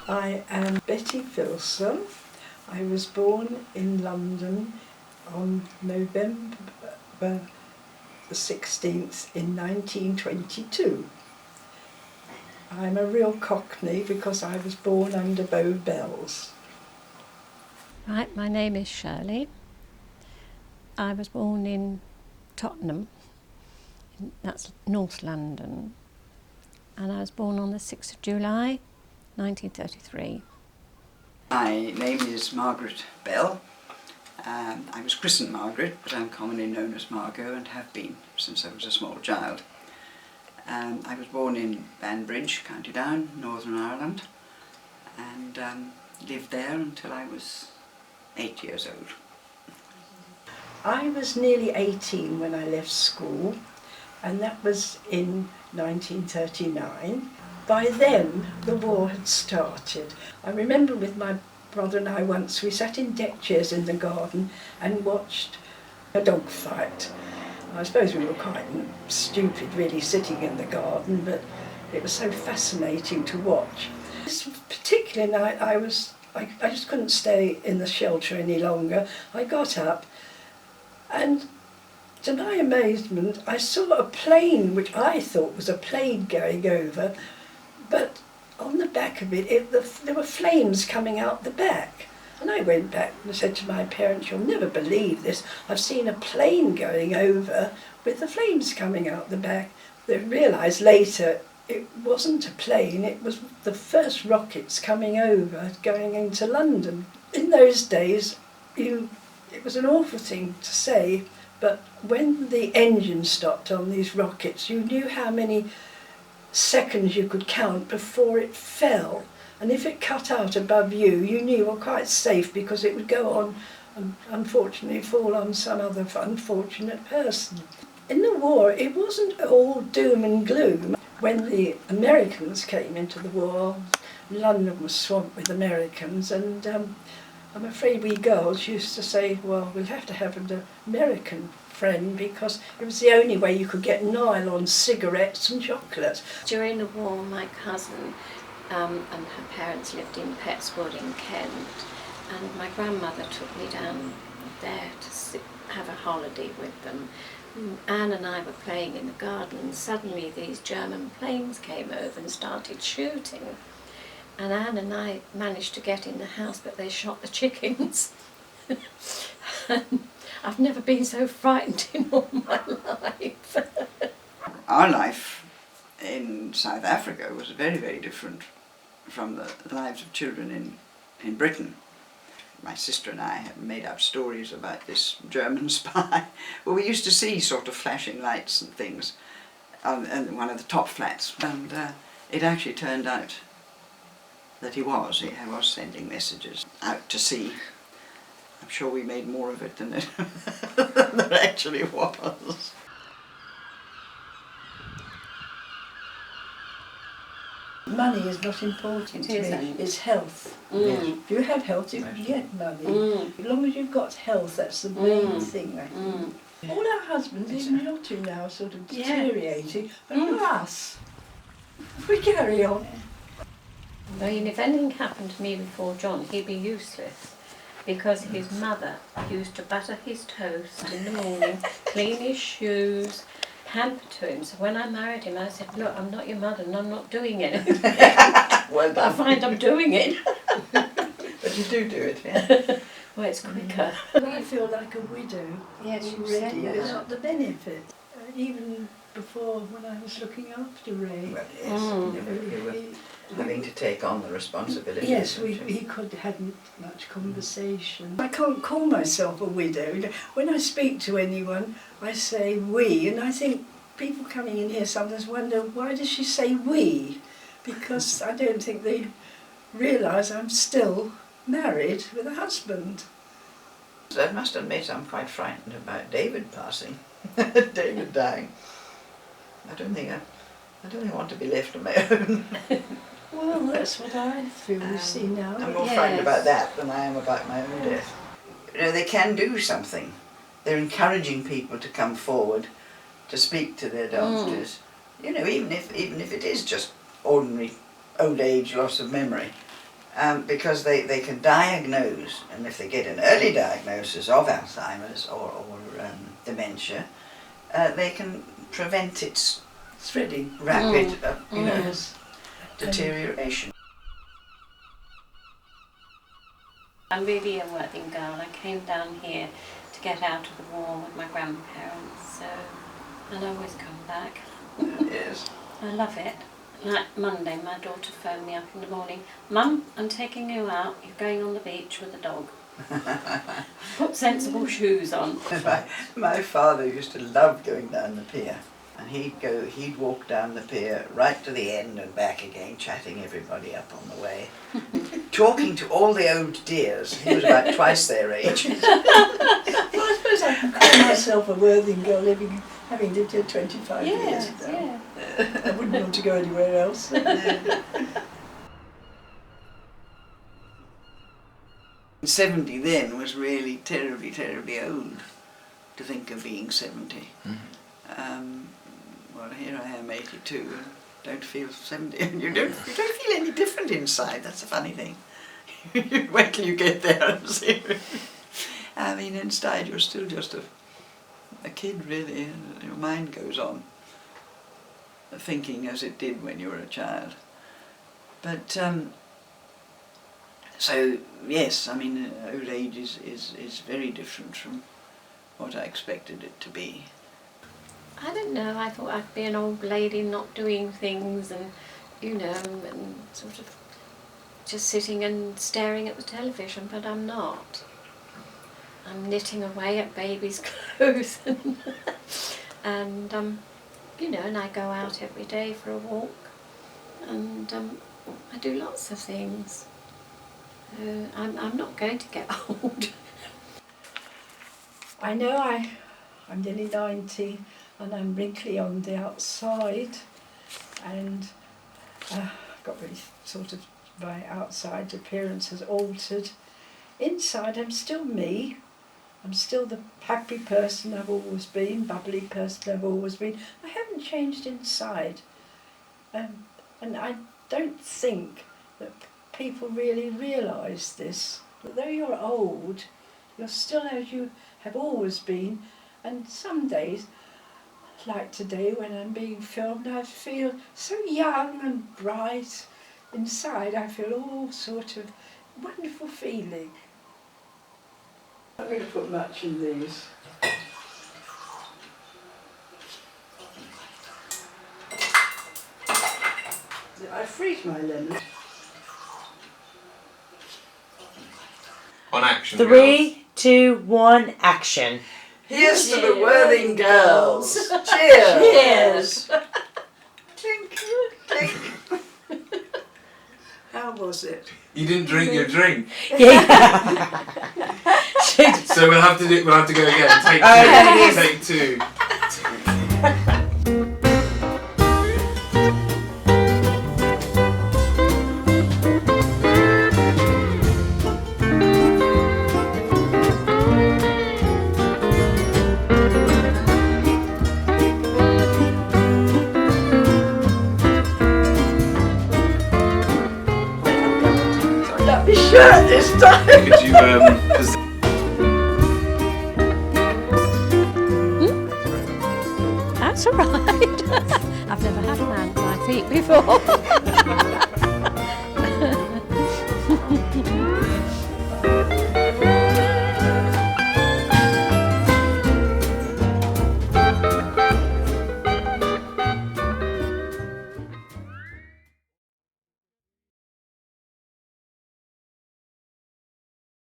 I am Betty Filsell. I was born in London on November the 16th in 1922. I'm a real Cockney because I was born under Margot Bells. Right, my name is Shirley. I was born in Tottenham, that's North London, and I was born on the 6th of July 1933. My name is Margot Bell. I was christened Margaret, but I'm commonly known as Margot and have been since I was a small child. I was born in Banbridge, County Down, Northern Ireland, and lived there until I was 8 years old. I was nearly 18 when I left school, and that was in 1939. By then, the war had started. I remember with my brother and I once, we sat in deck chairs in the garden and watched a dog fight. I suppose we were quite stupid really sitting in the garden, but it was so fascinating to watch. This particular night I just couldn't stay in the shelter any longer. I got up and to my amazement I saw a plane, which I thought was a plane going over, but on the back of it, there were flames coming out the back. And I went back and said to my parents, "You'll never believe this. I've seen a plane going over with the flames coming out the back." They realised later it wasn't a plane, it was the first rockets coming over, going into London. In those days, it was an awful thing to say, but when the engine stopped on these rockets, you knew how many seconds you could count before it fell. And if it cut out above you, you knew you were quite safe because it would go on and unfortunately fall on some other unfortunate person. In the war, it wasn't all doom and gloom. When the Americans came into the war, London was swamped with Americans, and I'm afraid we girls used to say, well, we'll have to have an American friend because it was the only way you could get nylon cigarettes and chocolate. During the war, my cousin and her parents lived in Pettswood in Kent, and my grandmother took me down there to have a holiday with them. Anne and I were playing in the garden, and suddenly these German planes came over and started shooting. And Anne and I managed to get in the house, but they shot the chickens. I've never been so frightened in all my life. Our life in South Africa was very, very different from the lives of children in Britain. My sister and I had made up stories about this German spy. Well, we used to see sort of flashing lights and things on one of the top flats, and it actually turned out that he was sending messages out to sea. I'm sure we made more of it than it than it actually was. Money is not important to me, it's health. If you have health, you can get money. As long as you've got health, that's the main thing, I think. All our husbands, even your two now, are sort of deteriorating, but for us, we carry on. I mean, if anything happened to me before John, he'd be useless, because his mother used to butter his toast in the morning, clean his shoes, hamper to him. So when I married him, I said, "Look, I'm not your mother and I'm not doing it." Well But I find I'm doing it. But you do it, yeah. Well, it's quicker. I feel like a widow Yes, you already said that. without the benefit. Even before, when I was looking after Ray. Well, yes, you were having to take on the responsibility. Yes, he hadn't much conversation. I can't call myself a widow. When I speak to anyone, I say we, and I think people coming in here sometimes wonder, why does she say we? Because I don't think they realise I'm still married with a husband. I must admit I'm quite frightened about David passing, David dying. I don't think I want to be left on my own. Well, that's what I feel, you see now. I'm more frightened about that than I am about my own death. You know, they can do something. They're encouraging people to come forward to speak to their doctors. You know, even if it is just ordinary old age, loss of memory, because they can diagnose, and if they get an early diagnosis of Alzheimer's or dementia, they can prevent its Spreading. rapid Yes. deterioration. I'm really a working girl. I came down here to get out of the war with my grandparents, so, and I always come back. Yes. I love it. Like Monday, my daughter phoned me up in the morning, "Mum, I'm taking you out. You're going on the beach with the dog. Put sensible shoes on." My father used to love going down the pier, and he'd walk down the pier right to the end and back again, chatting everybody up on the way, talking to all the old dears. He was about twice their age. Well, I suppose I can call myself a Worthing girl, having lived here 25 years now. Yeah. I wouldn't want to go anywhere else. 70 then was really terribly, terribly old to think of being 70. Well, here I am, 82, and don't feel 70. And you don't feel any different inside. That's a funny thing. Wait till you get there and see. I mean, inside you're still just a kid, really, and your mind goes on thinking as it did when you were a child. But so yes, I mean, old age is very different from what I expected it to be. I don't know, I thought I'd be an old lady not doing things and, and sort of just sitting and staring at the television, but I'm not. I'm knitting away at baby's clothes and and I go out every day for a walk and I do lots of things. I'm not going to get old. I know I'm nearly 90 and I'm wrinkly on the outside, and got really sort of, my outside appearance has altered. Inside I'm still me. I'm still the happy person I've always been, bubbly person I've always been. I haven't changed inside. And I don't think that people really realise this, that though you're old, you're still as you have always been, and some days, like today when I'm being filmed, I feel so young and bright. Inside I feel all sort of wonderful feeling. I'm going to put much in these. I freeze my lemons. On action. 3, 2, 1, action. Here's to the Worthing girls. Cheers. Cheers. Clink, clink. How was it? You didn't drink your drink, Yeah. so we'll have to go again. Take two. Okay. Take two. Let me shirt this time. Could you That's all right. I've never had a man at my feet before.